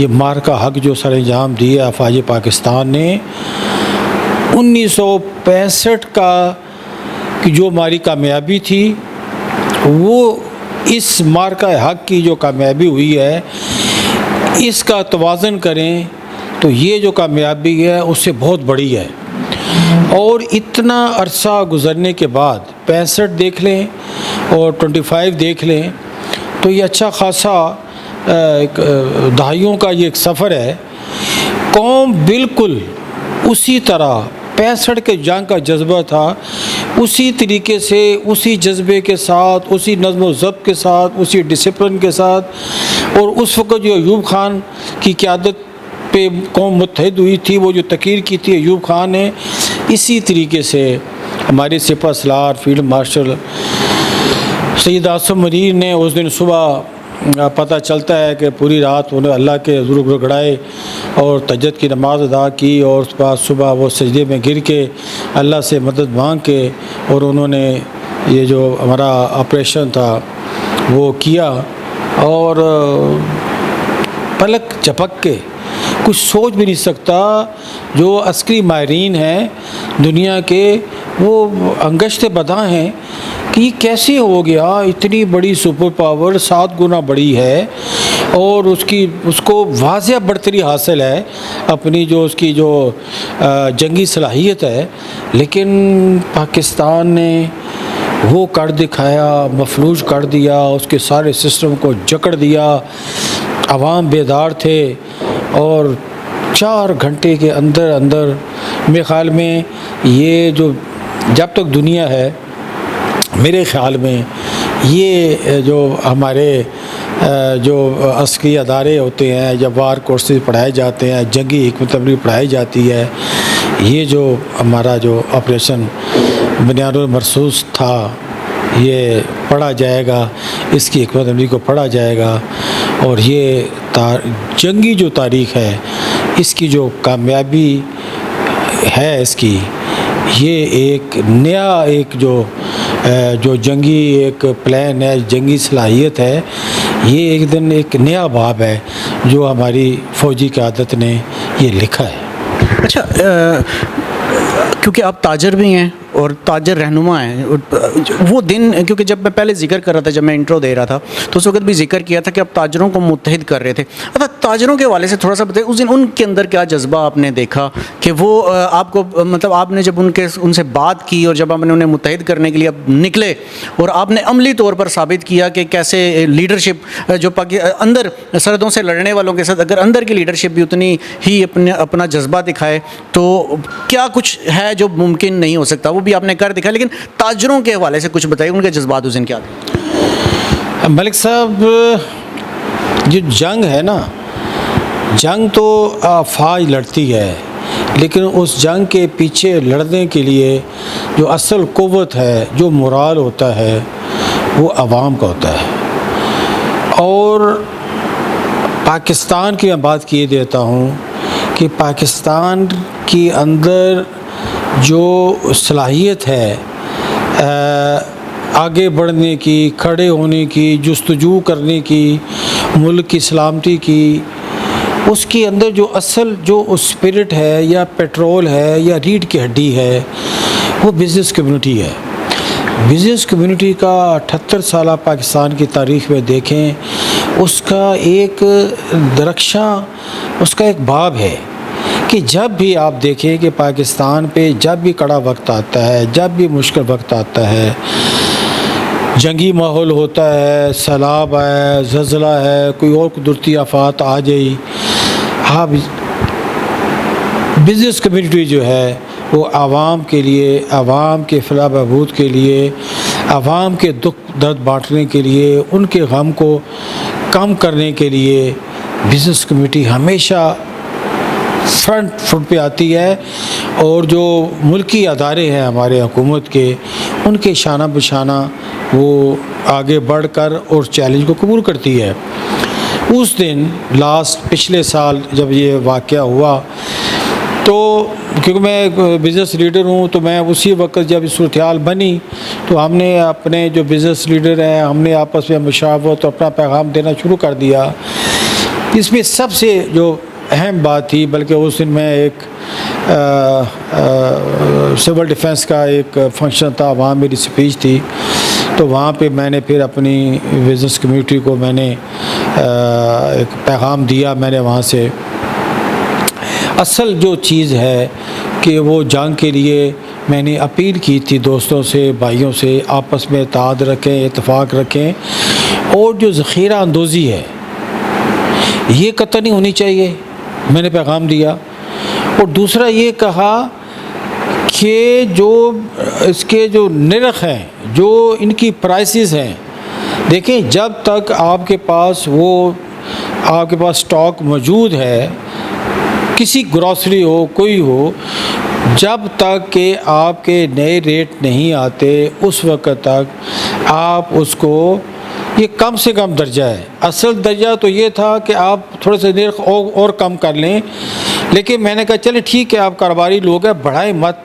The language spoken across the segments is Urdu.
یہ مارکہ حق جو سر انجام دیا افواج پاکستان نے 1965 کا کی جو ہماری کامیابی تھی وہ اس مارکہ حق کی جو کامیابی ہوئی ہے اس کا توازن کریں تو یہ جو کامیابی ہے اس سے بہت بڑی ہے. اور اتنا عرصہ گزرنے کے بعد 65 دیکھ لیں اور 25 دیکھ لیں تو یہ اچھا خاصا دہائیوں کا یہ ایک سفر ہے. قوم بالکل اسی طرح 65 کے جنگ کا جذبہ تھا اسی طریقے سے اسی جذبے کے ساتھ اسی نظم و ضبط کے ساتھ اسی ڈسپلن کے ساتھ. اور اس وقت جو ایوب خان کی قیادت پہ قوم متحد ہوئی تھی وہ جو تقریر کی تھی ایوب خان نے اسی طریقے سے ہمارے سپہ سالار فیلڈ مارشل سید عاصم منیر نے اس دن صبح پتہ چلتا ہے کہ پوری رات انہوں نے اللہ کے حضور گڑگڑائے اور تہجد کی نماز ادا کی اور اس بعد صبح وہ سجدے میں گر کے اللہ سے مدد مانگ کے اور انہوں نے یہ جو ہمارا آپریشن تھا وہ کیا. اور پلک جھپک کے کچھ سوچ بھی نہیں سکتا جو عسکری ماہرین ہیں دنیا کے وہ انگشت بداں ہیں کہ یہ کیسے ہو گیا. اتنی بڑی سپر پاور 7 گنا بڑی ہے اور اس کو واضح برتری حاصل ہے اپنی جو اس کی جو جنگی صلاحیت ہے لیکن پاکستان نے وہ کر دکھایا مفلوج کر دیا اس کے سارے سسٹم کو جکڑ دیا. عوام بیدار تھے اور 4 گھنٹے کے اندر میرے خیال میں یہ جو جب تک دنیا ہے میرے خیال میں یہ جو ہمارے جو عسکری ادارے ہوتے ہیں یا وار کورسز پڑھائے جاتے ہیں جنگی حکمت عملی پڑھائی جاتی ہے یہ جو ہمارا جو آپریشن بنیاد المرصوص تھا یہ پڑھا جائے گا اس کی حکمت عملی کو پڑھا جائے گا اور یہ جنگی جو تاریخ ہے اس کی جو کامیابی ہے اس کی یہ ایک نیا ایک جو جنگی ایک پلان ہے جنگی صلاحیت ہے یہ ایک دن ایک نیا باب ہے جو ہماری فوجی قیادت نے یہ لکھا ہے. اچھا کیونکہ آپ تاجر بھی ہیں اور تاجر رہنما ہیں وہ دن کیونکہ جب میں پہلے ذکر کر رہا تھا جب میں انٹرو دے رہا تھا تو اس وقت بھی ذکر کیا تھا کہ آپ تاجروں کو متحد کر رہے تھے. اچھا تاجروں کے حوالے سے تھوڑا سا بتائیں اس دن ان کے اندر کیا جذبہ آپ نے دیکھا کہ وہ آپ کو مطلب آپ نے جب ان سے بات کی اور جب آپ نے انہیں متحد کرنے کے لیے اب نکلے اور آپ نے عملی طور پر ثابت کیا کہ کیسے لیڈرشپ جو اندر سرحدوں سے لڑنے والوں کے ساتھ اگر اندر کی لیڈرشپ بھی اتنی ہی اپنا جذبہ دکھائے تو کیا کچھ ہے جو ممکن نہیں ہو سکتا وہ بھی آپ نے کر دکھا. لیکن تاجروں کے حوالے سے کچھ بتائیے ان کے جذبات اس دن کیا تھے. ملک صاحب جو جنگ ہے نا جنگ تو افواج لڑتی ہے لیکن اس جنگ کے پیچھے لڑنے کے لیے جو اصل قوت ہے جو مورال ہوتا ہے وہ عوام کا ہوتا ہے. اور پاکستان کی میں بات کیے دیتا ہوں کہ پاکستان کے اندر جو صلاحیت ہے آگے بڑھنے کی کھڑے ہونے کی جستجو کرنے کی ملک کی سلامتی کی اس کے اندر جو اصل جو اسپرٹ ہے یا پیٹرول ہے یا ریڑھ کی ہڈی ہے وہ بزنس کمیونٹی ہے. بزنس کمیونٹی کا 78 سالہ پاکستان کی تاریخ میں دیکھیں اس کا ایک درخشاں اس کا ایک باب ہے کہ جب بھی آپ دیکھیں کہ پاکستان پہ جب بھی کڑا وقت آتا ہے جب بھی مشکل وقت آتا ہے جنگی ماحول ہوتا ہے سیلاب ہے زلزلہ ہے کوئی اور قدرتی آفات آ جائی آپ بزنس کمیونٹی جو ہے وہ عوام کے لیے عوام کے فلاح بہبود کے لیے عوام کے دکھ درد بانٹنے کے لیے ان کے غم کو کم کرنے کے لیے بزنس کمیونٹی ہمیشہ فرنٹ فٹ پہ آتی ہے. اور جو ملکی ادارے ہیں ہمارے حکومت کے ان کے شانہ بشانہ وہ آگے بڑھ کر اور چیلنج کو قبول کرتی ہے. اس دن پچھلے سال جب یہ واقعہ ہوا تو کیونکہ میں بزنس لیڈر ہوں تو میں اسی وقت جب صورتحال بنی تو ہم نے اپنے جو بزنس لیڈر ہیں ہم نے آپس میں مشاورت اور اپنا پیغام دینا شروع کر دیا اس میں سب سے جو اہم بات تھی، بلکہ اس دن میں ایک سول ڈیفنس کا ایک فنکشن تھا، وہاں میری اسپیچ تھی، تو وہاں پہ میں نے پھر اپنی بزنس کمیونٹی کو میں نے ایک پیغام دیا. میں نے وہاں سے اصل جو چیز ہے کہ وہ جنگ کے لیے میں نے اپیل کی تھی دوستوں سے، بھائیوں سے، آپس میں اتحاد رکھیں، اتفاق رکھیں، اور جو ذخیرہ اندوزی ہے یہ قطع نہیں ہونی چاہیے، میں نے پیغام دیا. اور دوسرا یہ کہا کہ جو اس کے جو نرخ ہیں، جو ان کی پرائسز ہیں، دیکھیں جب تک آپ کے پاس سٹاک موجود ہے، کسی گروسری ہو کوئی ہو، جب تک کہ آپ کے نئے ریٹ نہیں آتے اس وقت تک آپ اس کو، یہ کم سے کم درجہ ہے. اصل درجہ تو یہ تھا کہ آپ تھوڑے سے نرخ اور کم کر لیں، لیکن میں نے کہا چلے ٹھیک ہے، آپ کاروباری لوگ ہیں، بڑھائیں مت،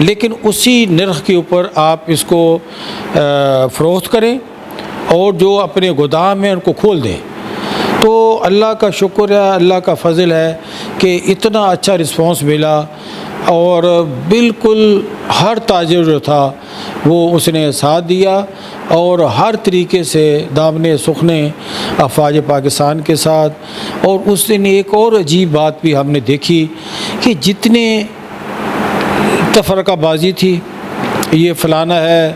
لیکن اسی نرخ کے اوپر آپ اس کو فروخت کریں اور جو اپنے گودام میں ان کو کھول دیں. تو اللہ کا شکر ہے، اللہ کا فضل ہے کہ اتنا اچھا رسپانس ملا، اور بالکل ہر تاجر جو تھا وہ اس نے ساتھ دیا، اور ہر طریقے سے دامن سخنے افواج پاکستان کے ساتھ. اور اس دن ایک اور عجیب بات بھی ہم نے دیکھی کہ جتنے تفرقہ بازی تھی، یہ فلانا ہے،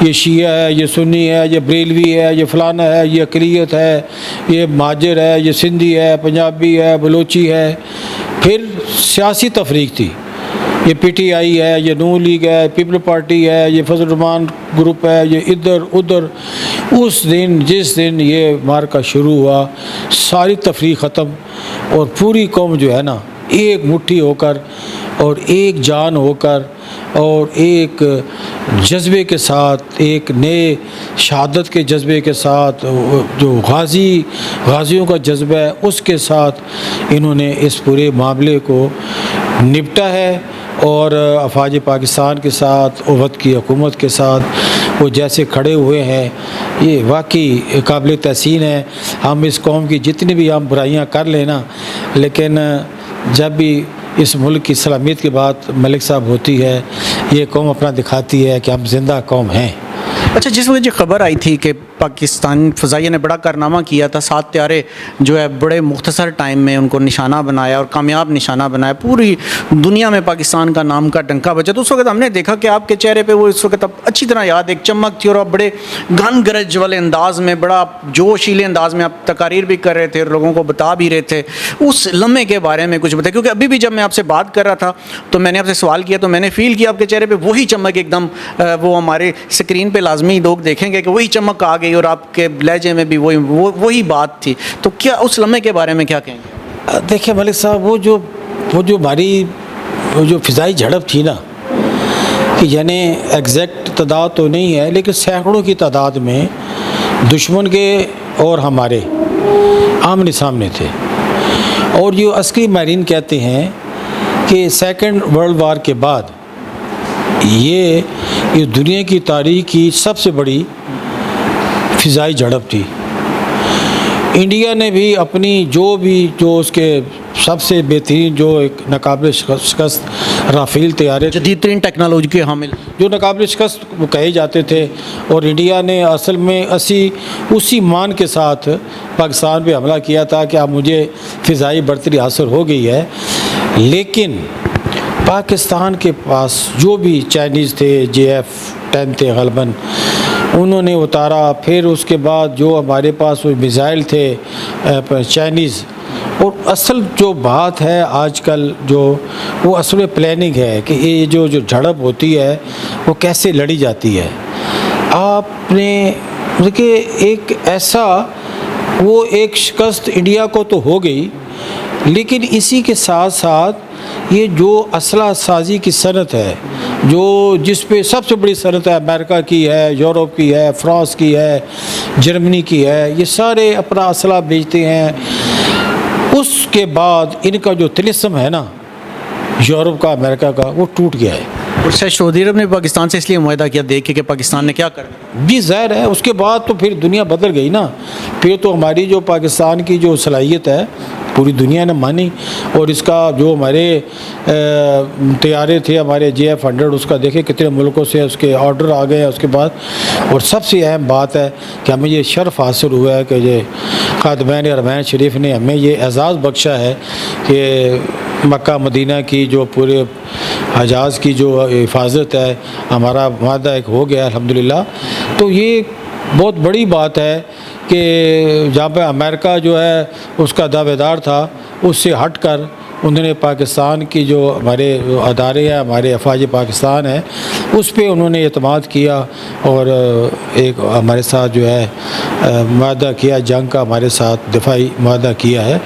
یہ شیعہ ہے، یہ سنی ہے، یہ بریلوی ہے، یہ فلانا ہے، یہ اقلیت ہے، یہ مہاجر ہے، یہ سندھی ہے، پنجابی ہے، بلوچی ہے. پھر سیاسی تفریق تھی، یہ پی ٹی آئی ہے، یہ نون لیگ ہے، پیپل پارٹی ہے، یہ فضل الرحمان گروپ ہے، یہ ادھر ادھر. اس دن جس دن یہ مارکا شروع ہوا، ساری تفریق ختم، اور پوری قوم جو ہے نا ایک مٹھی ہو کر اور ایک جان ہو کر اور ایک جذبے کے ساتھ، ایک نئے شہادت کے جذبے کے ساتھ، جو غازیوں کا جذبہ ہے اس کے ساتھ انہوں نے اس پورے معاملے کو نپٹا ہے. اور افواج پاکستان کے ساتھ، اوت کی حکومت کے ساتھ وہ جیسے کھڑے ہوئے ہیں، یہ واقعی قابل تحسین ہے. ہم اس قوم کی جتنی بھی ہم برائیاں کر لیں نا، لیکن جب بھی اس ملک کی سلامیت کی بات ملک صاحب ہوتی ہے، یہ قوم اپنا دکھاتی ہے کہ ہم زندہ قوم ہیں. اچھا، جس وجہ خبر آئی تھی کہ پاکستان فضائیہ نے بڑا کارنامہ کیا تھا، 7 طیارے جو ہے بڑے مختصر ٹائم میں ان کو نشانہ بنایا اور کامیاب نشانہ بنایا، پوری دنیا میں پاکستان کا نام کا ڈنکا بجا. تو اس وقت ہم نے دیکھا کہ آپ کے چہرے پہ وہ اس وقت اب اچھی طرح یاد ایک چمک تھی، اور آپ بڑے گن گرج والے انداز میں، بڑا جوشیلے انداز میں آپ تقاریر بھی کر رہے تھے اور لوگوں کو بتا بھی رہے تھے. اس لمحے کے بارے میں کچھ بتائیں، کیونکہ ابھی بھی جب میں آپ سے بات کر رہا تھا تو میں نے آپ سے سوال کیا تو میں نے فیل کیا آپ کے چہرے پہ وہی چمک ایک دم، وہ ہمارے اسکرین پہ لازمی لوگ دیکھیں گے کہ وہی چمک آ گئی، اور آپ کے لہجے میں بھی وہی بات تھی. تو کیا اس لمحے کے بارے میں کیا کہیں گے؟ دیکھیں ملک صاحب، وہ جو ہماری جو فضائی جھڑپ تھی نا، کہ یعنی ایگزیکٹ تعداد تو نہیں ہے لیکن سینکڑوں کی تعداد میں دشمن کے اور ہمارے آمنے سامنے تھے. اور جو عسکری ماہرین کہتے ہیں کہ سیکنڈ ورلڈ وار کے بعد یہ دنیا کی تاریخ کی سب سے بڑی فضائی جھڑپ تھی. انڈیا نے بھی اپنی جو اس کے سب سے بہترین، جو ایک ناقابل شکست رافیل طیارے، جدید ترین ٹیکنالوجی کے حامل، جو ناقابل شکست وہ کہے جاتے تھے، اور انڈیا نے اصل میں اسی مان کے ساتھ پاکستان پہ حملہ کیا تھا کہ اب مجھے فضائی برتری حاصل ہو گئی ہے. لیکن پاکستان کے پاس جو بھی چائنیز تھے، JF-10 تھے غالباً، انہوں نے اتارا. پھر اس کے بعد جو ہمارے پاس وہ میزائل تھے چائنیز. اور اصل جو بات ہے آج کل وہ اصل میں پلاننگ ہے کہ یہ جو جھڑپ ہوتی ہے وہ کیسے لڑی جاتی ہے. آپ نے دیکھیں ایک ایسا، وہ ایک شکست انڈیا کو تو ہو گئی، لیکن اسی کے ساتھ ساتھ یہ جو اسلحہ سازی کی صنعت ہے، جس پہ سب سے بڑی صنعت ہے، امریکہ کی ہے، یورپ کی ہے، فرانس کی ہے، جرمنی کی ہے، یہ سارے اپنا اسلحہ بیچتے ہیں. اس کے بعد ان کا جو طلسم ہے نا یورپ کا، امریکہ کا، وہ ٹوٹ گیا ہے. اور شاید سعودی عرب نے پاکستان سے اس لیے معاہدہ کیا دیکھ کہ پاکستان نے کیا کر دیا. بھی ظاہر ہے اس کے بعد تو پھر دنیا بدل گئی نا. پھر تو ہماری جو پاکستان کی جو صلاحیت ہے پوری دنیا نے مانی. اور اس کا جو ہمارے طیارے تھے ہمارے JF-100 اس کا دیکھیں کتنے ملکوں سے اس کے آرڈر آ گئے ہیں اس کے بعد. اور سب سے اہم بات ہے کہ ہمیں یہ شرف حاصل ہوا ہے کہ یہ خادمین حرمین شریف نے ہمیں یہ اعزاز بخشا ہے کہ مکہ مدینہ کی جو پورے حجاز کی جو حفاظت ہے ہمارا معاہدہ ایک ہو گیا الحمدللہ. تو یہ بہت بڑی بات ہے کہ جہاں پہ امریکہ جو ہے اس کا دعوے دار تھا اس سے ہٹ کر انہوں نے پاکستان کی جو ہمارے ادارے ہیں ہمارے افواج پاکستان ہیں اس پہ انہوں نے اعتماد کیا اور ایک ہمارے ساتھ جو ہے معاہدہ کیا, جنگ کا ہمارے ساتھ دفاعی معاہدہ کیا ہے.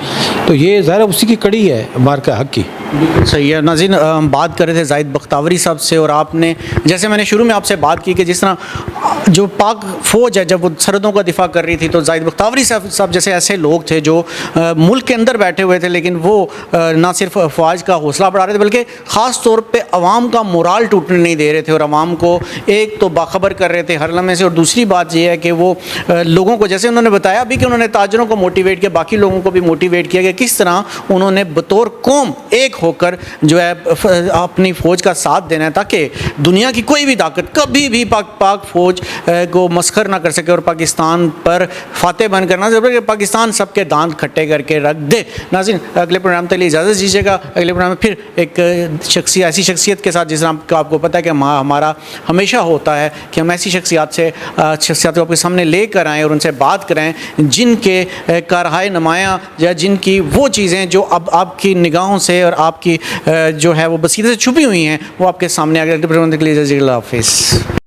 تو یہ ظاہر اسی کی کڑی ہے مارکہ حق کی. بالکل صحیح ہے. ناظرین ہم بات کر رہے تھے زاہد بختاوری صاحب سے اور آپ نے جیسے میں نے شروع میں آپ سے بات کی کہ جس طرح جو پاک فوج ہے جب وہ سرحدوں کا دفاع کر رہی تھی تو زاہد بختاوری صاحب جیسے ایسے لوگ تھے جو ملک کے اندر بیٹھے ہوئے تھے لیکن وہ نہ صرف افواج کا حوصلہ بڑھا رہے تھے بلکہ خاص طور پہ عوام کا مورال ٹوٹنے نہیں دے رہے تھے اور عوام کو ایک تو باخبر کر رہے تھے ہر لمحے سے. اور دوسری بات یہ ہے کہ وہ لوگوں کو جیسے انہوں نے بتایا بھی کہ انہوں نے تاجروں کو موٹیویٹ کیا, باقی لوگوں کو بھی موٹیویٹ کیا کہ کس طرح انہوں نے بطور قوم ایک ہو کر جو ہے اپنی فوج کا ساتھ دینا ہے تاکہ دنیا کی کوئی بھی طاقت کبھی بھی پاک فوج کو مسخر نہ کر سکے اور پاکستان پر فاتح بن کرنا ضروری ہے. پاکستان سب کے دانت کھٹے کر کے رکھ دے. ناظرین اگلے پروگرام کے لیے اجازت دیجیے گا. اگلے پروگرام میں پھر ایک ایسی شخصیت کے ساتھ جس طرح آپ کو پتہ ہے کہ ہمارا ہمیشہ ہوتا ہے کہ ہم ایسی شخصیات کو آپ کے سامنے لے کر آئیں اور ان سے بات کریں جن کے کارہائے نمایاں یا جن کی وہ چیزیں جو اب آپ کی نگاہوں سے اور آپ کی جو ہے وہ بصیرت سے چھپی ہوئی ہیں وہ آپ کے سامنے. اگلے پروگرام کے لیے اللہ حافظ.